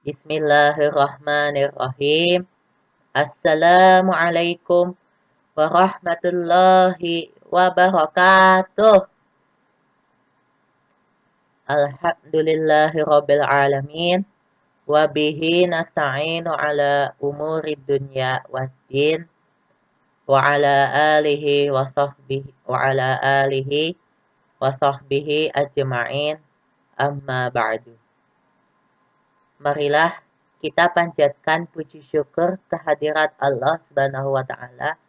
Bismillahirrahmanirrahim. Assalamualaikum warahmatullahi wabarakatuh. Alhamdulillahirabbil alamin. Wa bihi nasta'inu ala umurid dunya waddin. Wa ala alihi wa sahbihi ajma'in. Amma ba'du. Marilah kita panjatkan puji syukur kehadirat Allah Subhanahu wa taala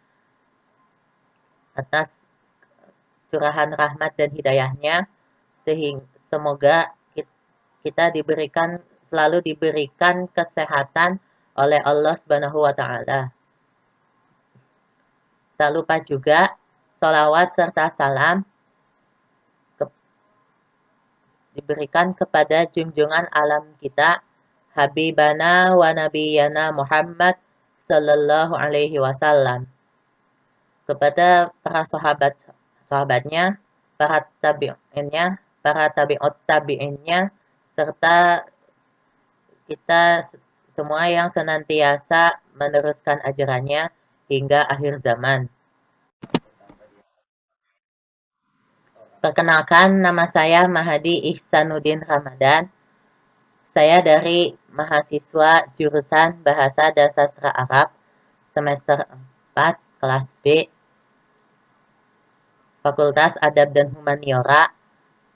atas curahan rahmat dan hidayahnya, sehingga semoga kita selalu diberikan kesehatan oleh Allah Subhanahu wa taala. Tak lupa juga sholawat serta salam diberikan kepada junjungan alam kita, Habibana wa Nabiyana Muhammad sallallahu alaihi wasallam, kepada para sahabatnya, para tabi'ut tabi'innya, serta kita semua yang senantiasa meneruskan ajarannya hingga akhir zaman. Perkenalkan, nama saya Mahadi Ihsanuddin Ramadan. Saya dari mahasiswa jurusan Bahasa dan Sastra Arab semester 4 kelas B, Fakultas Adab dan Humaniora,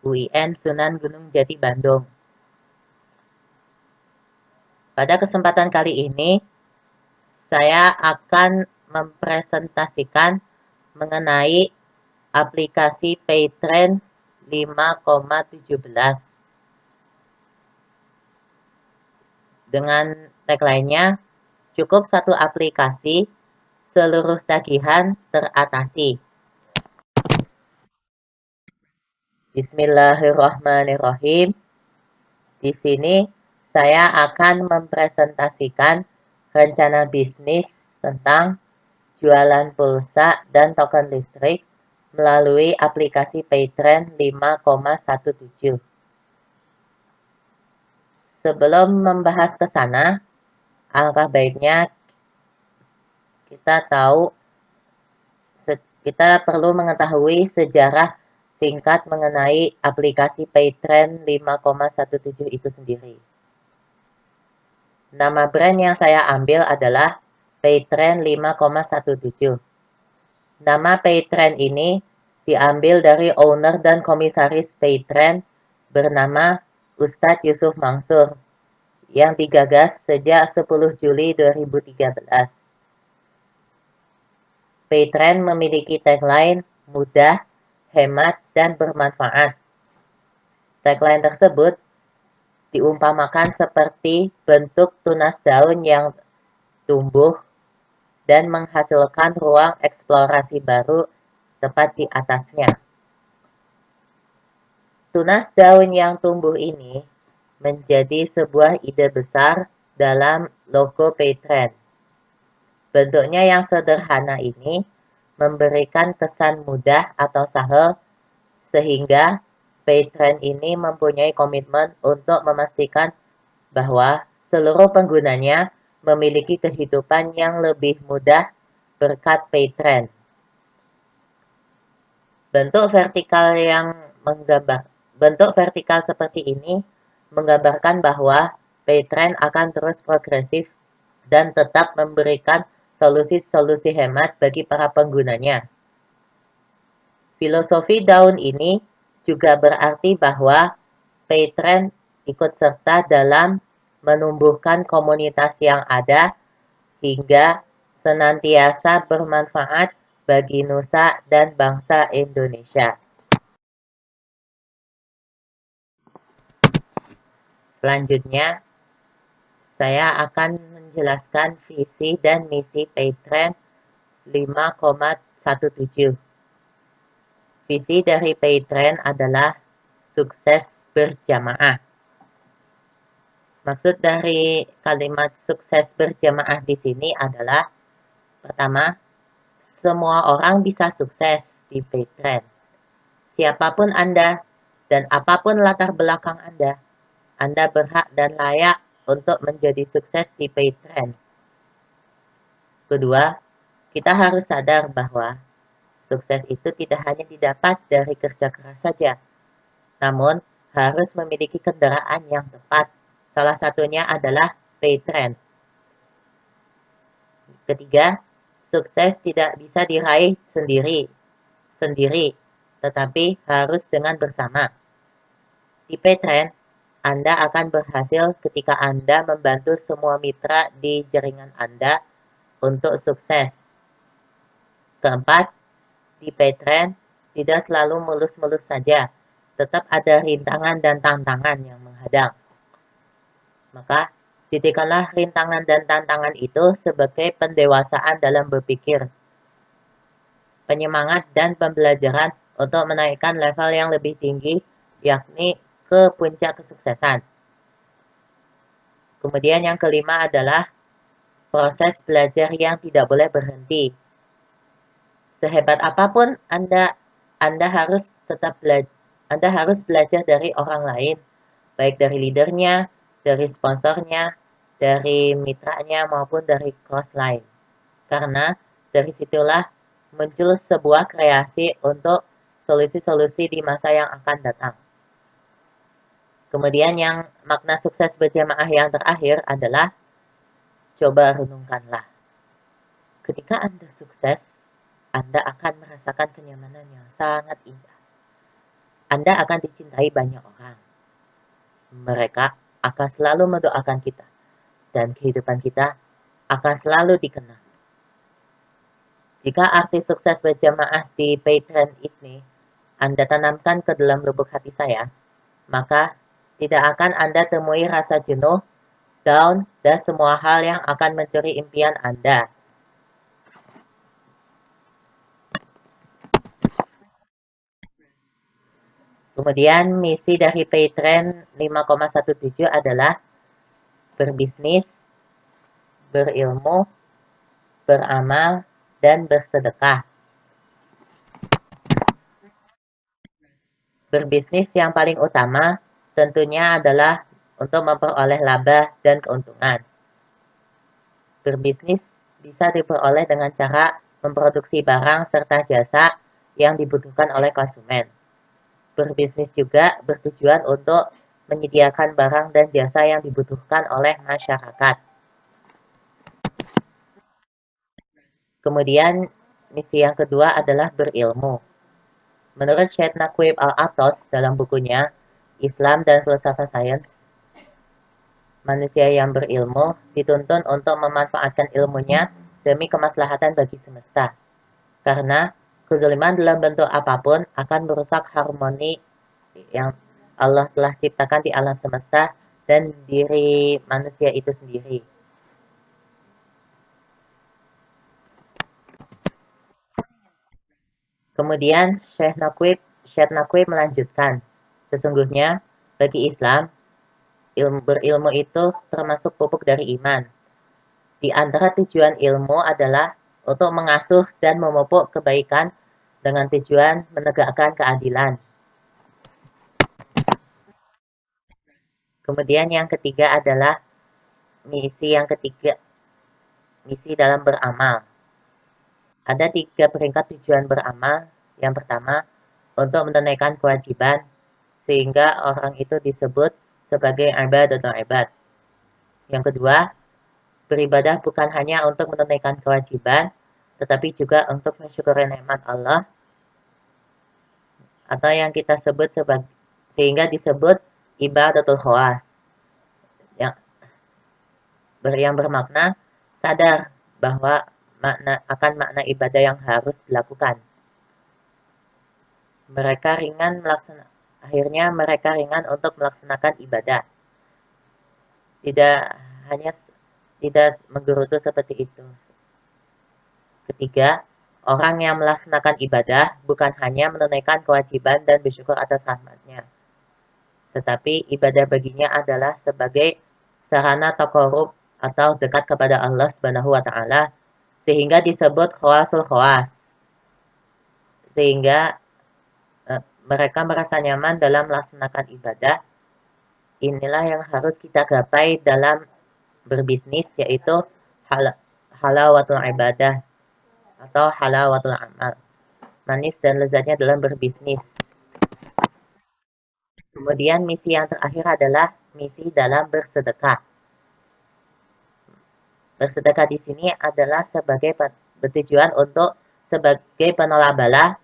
UIN Sunan Gunung Jati, Bandung. Pada kesempatan kali ini, saya akan mempresentasikan mengenai aplikasi Paytrend 5,17 dengan tagline-nya, cukup satu aplikasi, seluruh tagihan teratasi. Bismillahirrahmanirrahim. Di sini saya akan mempresentasikan rencana bisnis tentang jualan pulsa dan token listrik melalui aplikasi Paytrend 5,17. Sebelum membahas ke sana, alangkah baiknya kita perlu mengetahui sejarah singkat mengenai aplikasi Paytrend 5,17 itu sendiri. Nama brand yang saya ambil adalah Paytrend 5,17. Nama Paytrend ini diambil dari owner dan komisaris Paytrend bernama Ustadz Yusuf Mansur yang digagas sejak 10 Juli 2013. Paytrend memiliki tagline mudah, hemat, dan bermanfaat. Tagline tersebut diumpamakan seperti bentuk tunas daun yang tumbuh dan menghasilkan ruang eksplorasi baru tepat di atasnya. Tunas daun yang tumbuh ini menjadi sebuah ide besar dalam logo Paytrend. Bentuknya yang sederhana ini memberikan kesan mudah atau sahel, sehingga Paytrend ini mempunyai komitmen untuk memastikan bahwa seluruh penggunanya memiliki kehidupan yang lebih mudah berkat Paytrend. Bentuk vertikal seperti ini menggambarkan bahwa Paytrend akan terus progresif dan tetap memberikan solusi-solusi hemat bagi para penggunanya. Filosofi daun ini juga berarti bahwa Paytrend ikut serta dalam menumbuhkan komunitas yang ada hingga senantiasa bermanfaat bagi nusa dan bangsa Indonesia. Selanjutnya, saya akan menjelaskan visi dan misi Paytrend 5,17. Visi dari Paytrend adalah sukses berjamaah. Maksud dari kalimat sukses berjamaah di sini adalah, pertama, semua orang bisa sukses di Paytrend. Siapapun Anda dan apapun latar belakang Anda berhak dan layak untuk menjadi sukses di paid trend. Kedua, kita harus sadar bahwa sukses itu tidak hanya didapat dari kerja keras saja, namun harus memiliki kendaraan yang tepat. Salah satunya adalah paid trend. Ketiga, sukses tidak bisa diraih sendiri, tetapi harus dengan bersama. Di paid trend, Anda akan berhasil ketika Anda membantu semua mitra di jaringan Anda untuk sukses. Keempat, di paid trend tidak selalu mulus-mulus saja, tetap ada rintangan dan tantangan yang menghadang. Maka, jadikanlah rintangan dan tantangan itu sebagai pendewasaan dalam berpikir, penyemangat dan pembelajaran untuk menaikkan level yang lebih tinggi, yakni ke puncak kesuksesan. Kemudian yang kelima adalah proses belajar yang tidak boleh berhenti. Sehebat apapun Anda harus Anda harus belajar dari orang lain, baik dari leadernya, dari sponsornya, dari mitranya maupun dari crossline. Karena dari situlah muncul sebuah kreasi untuk solusi-solusi di masa yang akan datang. Kemudian yang makna sukses berjamaah yang terakhir adalah coba renungkanlah. Ketika Anda sukses, Anda akan merasakan kenyamanan yang sangat indah. Anda akan dicintai banyak orang. Mereka akan selalu mendoakan kita, dan kehidupan kita akan selalu dikenang. Jika arti sukses berjamaah di paid trend ini Anda tanamkan ke dalam lubuk hati saya, maka tidak akan Anda temui rasa jenuh, down, dan semua hal yang akan mencuri impian Anda. Kemudian misi dari paid trend 5,17 adalah berbisnis, berilmu, beramal, dan bersedekah. Berbisnis yang paling utama tentunya adalah untuk memperoleh laba dan keuntungan. Berbisnis bisa diperoleh dengan cara memproduksi barang serta jasa yang dibutuhkan oleh konsumen. Berbisnis juga bertujuan untuk menyediakan barang dan jasa yang dibutuhkan oleh masyarakat. Kemudian, misi yang kedua adalah berilmu. Menurut Syed Naqib Al-Atos dalam bukunya Islam dan Filsafat Sains, manusia yang berilmu dituntun untuk memanfaatkan ilmunya demi kemaslahatan bagi semesta. Karena kezaliman dalam bentuk apapun akan merusak harmoni yang Allah telah ciptakan di alam semesta dan diri manusia itu sendiri. Kemudian Syekh Naqib melanjutkan, sesungguhnya bagi Islam, berilmu itu termasuk pupuk dari iman. Di antara tujuan ilmu adalah untuk mengasuh dan memupuk kebaikan dengan tujuan menegakkan keadilan. Kemudian yang ketiga adalah misi dalam beramal. Ada 3 peringkat tujuan beramal. Yang pertama, untuk menunaikan kewajiban, sehingga orang itu disebut sebagai ibad atau ibad. Yang kedua, beribadah bukan hanya untuk menunaikan kewajiban, tetapi juga untuk mensyukuri nikmat Allah, atau yang kita sebut sebagai sehingga disebut ibadatul khawas, yang bermakna sadar bahwa makna ibadah yang harus dilakukan. Akhirnya mereka ringan untuk melaksanakan ibadah. Tidak menggerutu seperti itu. Ketiga, orang yang melaksanakan ibadah bukan hanya menunaikan kewajiban dan bersyukur atas rahmatnya, tetapi ibadah baginya adalah sebagai sarana taqarrub atau dekat kepada Allah Subhanahu wa taala, sehingga disebut khawasul khawas. Sehingga mereka merasa nyaman dalam melaksanakan ibadah inilah yang harus kita gapai dalam berbisnis, yaitu halawatul ibadah atau halawatul amal. Manis dan lezatnya dalam berbisnis. Kemudian misi yang terakhir adalah misi dalam bersedekah. Bersedekah di sini adalah bertujuan untuk sebagai penolak bala,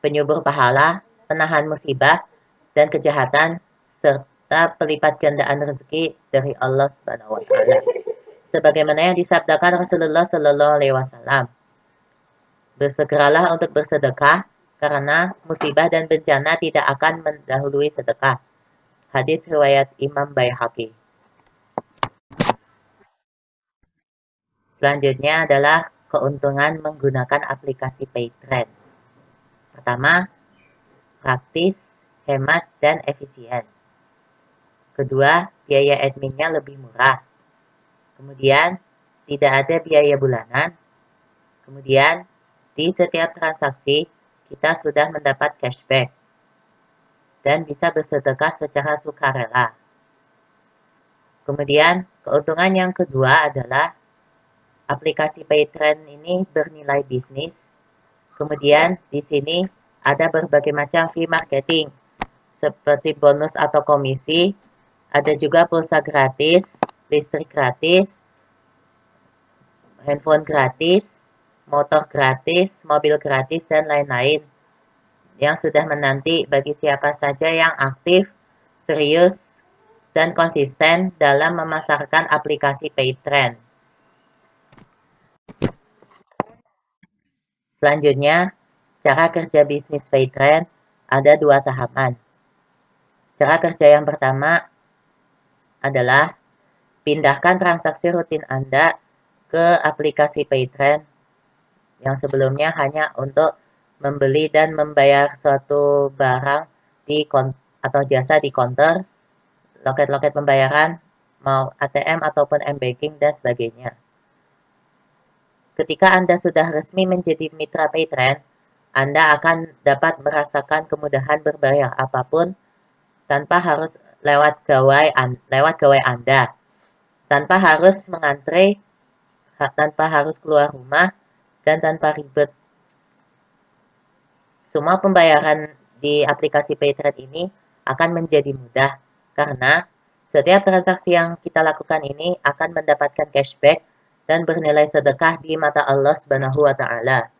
penyubur pahala, penahan musibah dan kejahatan, serta pelipat gandaan rezeki dari Allah Subhanahu wa taala. Sebagaimana yang disabdakan Rasulullah Shallallahu alaihi wasallam. Bersegeralah untuk bersedekah karena musibah dan bencana tidak akan mendahului sedekah. Hadis riwayat Imam Baihaqi. Selanjutnya adalah keuntungan menggunakan aplikasi PayTrend. Pertama, praktis, hemat, dan efisien. Kedua, biaya adminnya lebih murah. Kemudian, tidak ada biaya bulanan. Kemudian, di setiap transaksi, kita sudah mendapat cashback dan bisa bersedekah secara sukarela. Kemudian, keuntungan yang kedua adalah aplikasi PayTrend ini bernilai bisnis. Kemudian, di sini ada berbagai macam fee marketing, seperti bonus atau komisi, ada juga pulsa gratis, listrik gratis, handphone gratis, motor gratis, mobil gratis, dan lain-lain yang sudah menanti bagi siapa saja yang aktif, serius, dan konsisten dalam memasarkan aplikasi PayTrend. Selanjutnya, cara kerja bisnis PayTrend ada dua tahapan. Cara kerja yang pertama adalah pindahkan transaksi rutin Anda ke aplikasi PayTrend yang sebelumnya hanya untuk membeli dan membayar suatu barang atau jasa di counter, loket-loket pembayaran, mau ATM ataupun m-banking dan sebagainya. Ketika Anda sudah resmi menjadi mitra PayTrend, Anda akan dapat merasakan kemudahan berbayar apapun tanpa harus lewat gawai Anda, tanpa harus mengantre, tanpa harus keluar rumah, dan tanpa ribet. Semua pembayaran di aplikasi PayTrend ini akan menjadi mudah karena setiap transaksi yang kita lakukan ini akan mendapatkan cashback dan bernilai sedekah di mata Allah Subhanahu wa taala.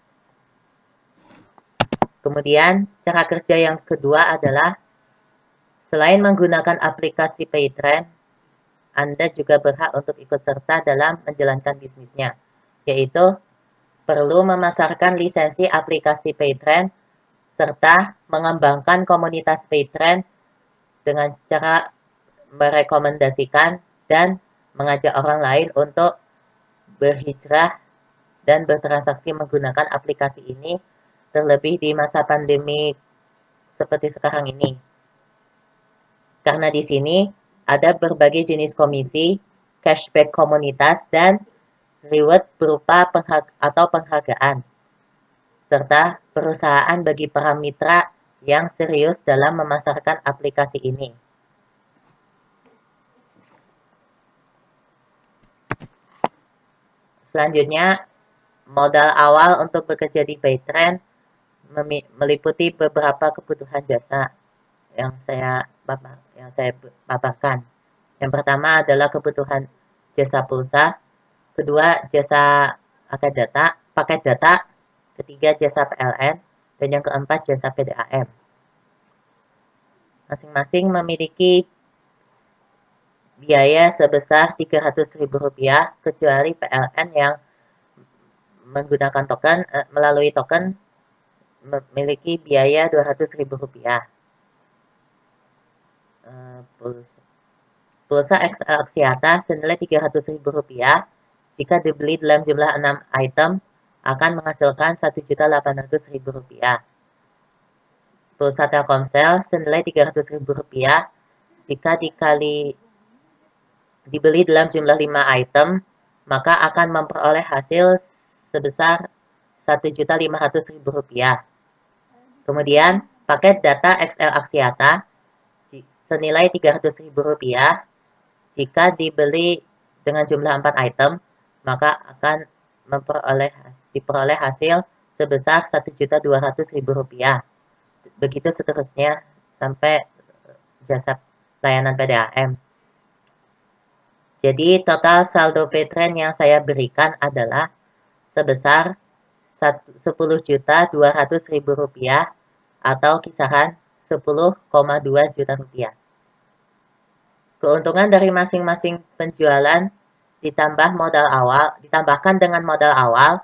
Kemudian, cara kerja yang kedua adalah selain menggunakan aplikasi PayTrend, Anda juga berhak untuk ikut serta dalam menjalankan bisnisnya, yaitu perlu memasarkan lisensi aplikasi PayTrend serta mengembangkan komunitas PayTrend dengan cara merekomendasikan dan mengajak orang lain untuk berhijrah dan bertransaksi menggunakan aplikasi ini, terlebih di masa pandemi seperti sekarang ini. Karena di sini ada berbagai jenis komisi, cashback komunitas, dan reward berupa penghargaan, serta perusahaan bagi para mitra yang serius dalam memasarkan aplikasi ini. Selanjutnya, modal awal untuk bekerja di PayTrend meliputi beberapa kebutuhan jasa yang saya paparkan. Yang pertama adalah kebutuhan jasa pulsa, kedua jasa paket data, ketiga jasa PLN, dan yang keempat jasa PDAM. Masing-masing memiliki biaya sebesar Rp300.000 kecuali PLN yang menggunakan melalui token memiliki biaya Rp200.000. Pulsa XL Axiata senilai Rp300.000 jika dibeli dalam jumlah 6 item akan menghasilkan Rp1.800.000. Pulsa Telkomsel senilai Rp300.000 jika dibeli dalam jumlah 5 item, maka akan memperoleh hasil sebesar Rp1.500.000. Kemudian, paket data XL Axiata senilai Rp300.000. Jika dibeli dengan jumlah 4 item, maka akan diperoleh hasil sebesar Rp1.200.000. Begitu seterusnya sampai jasa layanan PDAM. Jadi total saldo Paytrend yang saya berikan adalah sebesar Rp10.200.000 atau kisaran Rp10,2 juta. Keuntungan dari masing-masing penjualan ditambahkan dengan modal awal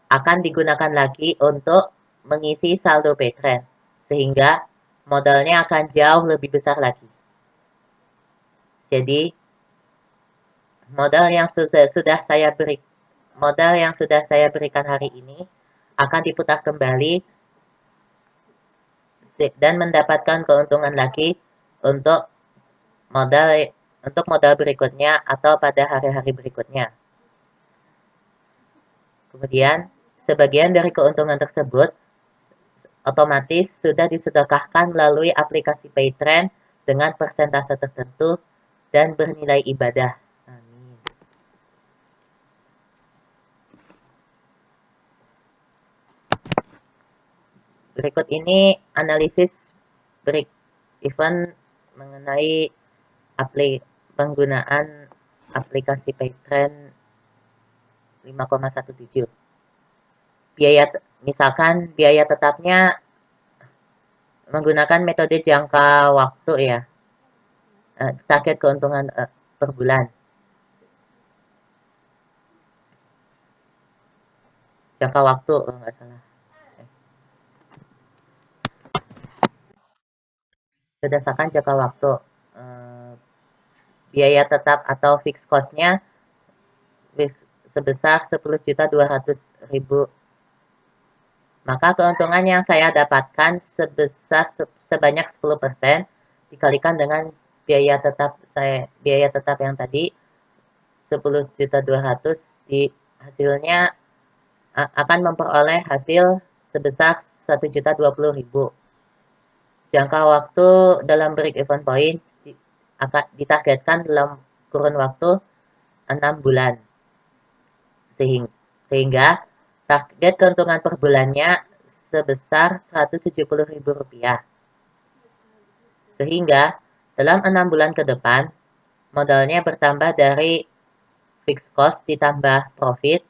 akan digunakan lagi untuk mengisi saldo Paytrend, sehingga modalnya akan jauh lebih besar lagi. Jadi modal yang sudah saya berikan hari ini akan diputar kembali dan mendapatkan keuntungan lagi untuk modal berikutnya atau pada hari-hari berikutnya. Kemudian, sebagian dari keuntungan tersebut otomatis sudah disedekahkan melalui aplikasi Paytrend dengan persentase tertentu dan bernilai ibadah. Amin. Berikut ini analisis break even mengenai penggunaan aplikasi Paytrend 5,17. Misalkan biaya tetapnya menggunakan metode jangka waktu ya, target keuntungan per bulan. Jangka waktu kalau nggak salah. Berdasarkan jangka waktu, biaya tetap atau fixed cost-nya sebesar Rp10.200.000. Maka keuntungan yang saya dapatkan sebanyak 10% dikalikan dengan biaya tetap yang tadi 10.200.000, hasilnya akan memperoleh hasil sebesar 1.020.000. Jangka waktu dalam break even point akan ditargetkan dalam kurun waktu 6 bulan. Sehingga target keuntungan per bulannya sebesar Rp170.000. Sehingga dalam 6 bulan ke depan, modalnya bertambah dari fixed cost ditambah profit.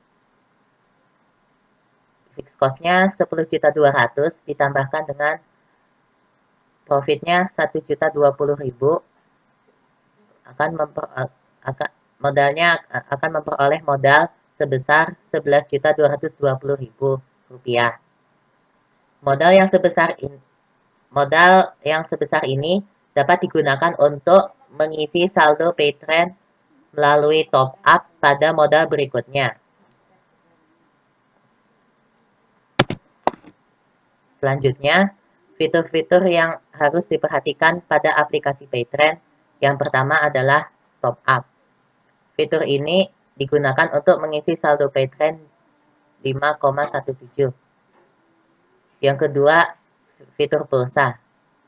Fixed cost-nya 10.200.000 ditambahkan dengan profitnya 1.020.000 modalnya akan memperoleh modal sebesar Rp11.220.000. Modal yang sebesar ini dapat digunakan untuk mengisi saldo Paytrend melalui top up pada modal berikutnya. Selanjutnya, fitur-fitur yang harus diperhatikan pada aplikasi Paytrend. Yang pertama adalah top up. Fitur ini digunakan untuk mengisi saldo Paytrend 5,17. Yang kedua, fitur pulsa.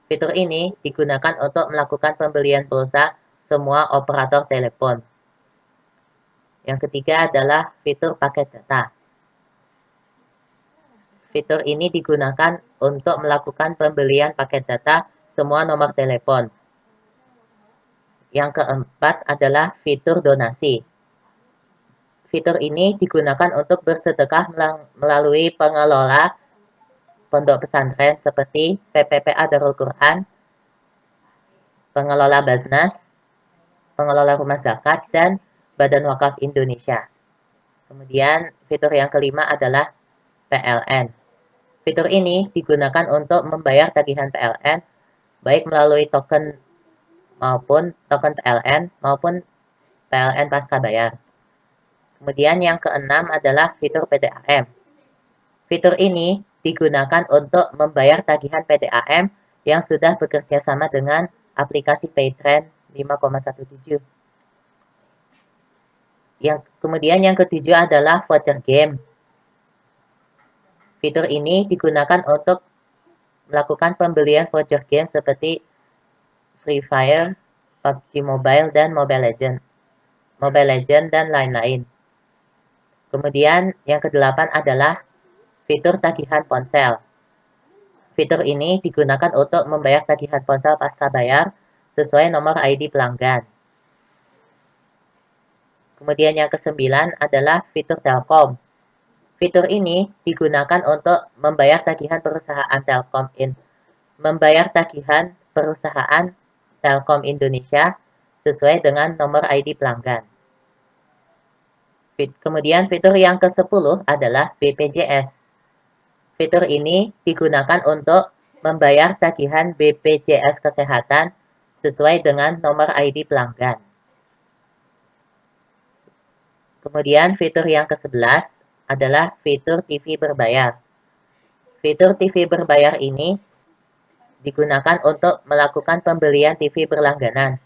Fitur ini digunakan untuk melakukan pembelian pulsa semua operator telepon. Yang ketiga adalah fitur paket data. Fitur ini digunakan untuk melakukan pembelian paket data semua nomor telepon. Yang keempat adalah fitur donasi. Fitur ini digunakan untuk bersedekah melalui pengelola pondok pesantren seperti PPPA Darul Quran, pengelola Basnas, pengelola rumah zakat, dan Badan Wakaf Indonesia. Kemudian fitur yang kelima adalah PLN. Fitur ini digunakan untuk membayar tagihan PLN baik melalui token PLN maupun PLN pasca bayar. Kemudian yang keenam adalah fitur PDAM. Fitur ini digunakan untuk membayar tagihan PDAM yang sudah bekerja sama dengan aplikasi Paytrend 5,17. Kemudian yang ketujuh adalah voucher game. Fitur ini digunakan untuk melakukan pembelian voucher game seperti Free Fire, PUBG Mobile, dan Mobile Legend, dan lain-lain. Kemudian yang kedelapan adalah fitur tagihan ponsel. Fitur ini digunakan untuk membayar tagihan ponsel pasca bayar sesuai nomor ID pelanggan. Kemudian yang kesembilan adalah fitur Telkom. Fitur ini digunakan untuk membayar tagihan perusahaan Telkom Indonesia sesuai dengan nomor ID pelanggan. Kemudian fitur yang ke-10 adalah BPJS. Fitur ini digunakan untuk membayar tagihan BPJS Kesehatan sesuai dengan nomor ID pelanggan. Kemudian fitur yang ke-11 adalah fitur TV berbayar. Fitur TV berbayar ini digunakan untuk melakukan pembelian TV berlangganan,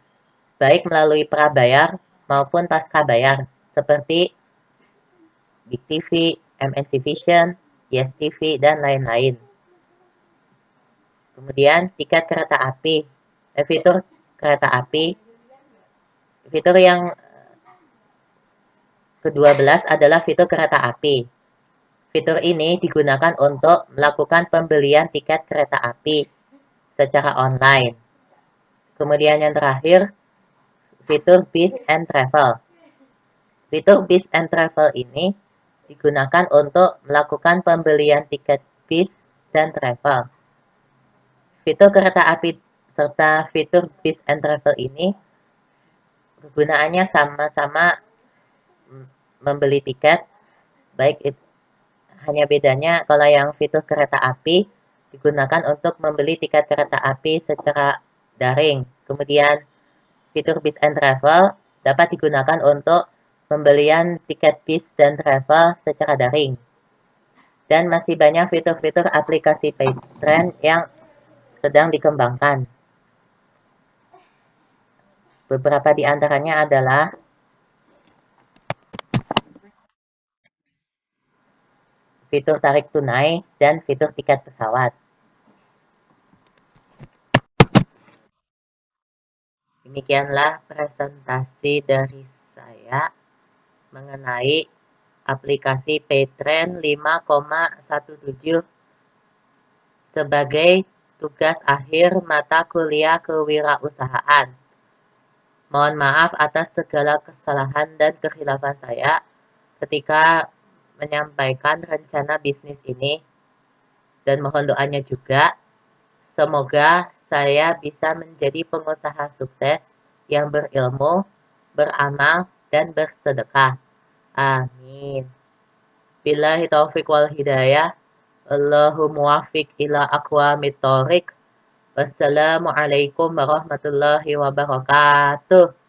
baik melalui prabayar maupun pasca bayar, seperti Big TV, MNC Vision, Yes TV, dan lain-lain. Kemudian tiket kereta api, fitur kereta api. Fitur yang ke-12 adalah fitur kereta api. Fitur ini digunakan untuk melakukan pembelian tiket kereta api secara online. Kemudian yang terakhir, fitur Bis and Travel. Fitur Bis and Travel ini digunakan untuk melakukan pembelian tiket bis dan travel. Fitur kereta api serta fitur Bis and Travel ini kegunaannya sama-sama membeli tiket, baik itu hanya bedanya kalau yang fitur kereta api digunakan untuk membeli tiket kereta api secara daring. Kemudian fitur Bis and Travel dapat digunakan untuk pembelian tiket bis dan travel secara daring. Dan masih banyak fitur-fitur aplikasi Paytrend yang sedang dikembangkan. Beberapa di antaranya adalah fitur tarik tunai dan fitur tiket pesawat. Demikianlah presentasi dari saya mengenai aplikasi Paytrend 5,17 sebagai tugas akhir mata kuliah kewirausahaan. Mohon maaf atas segala kesalahan dan kekhilafan saya ketika menyampaikan rencana bisnis ini, dan mohon doanya juga. Semoga saya bisa menjadi pengusaha sukses yang berilmu, beramal, dan bersedekah. Amin. Billahi taufiq wal hidayah. Allahu muwafiq ila aqwamit thoriq. Wassalamualaikum warahmatullahi wabarakatuh.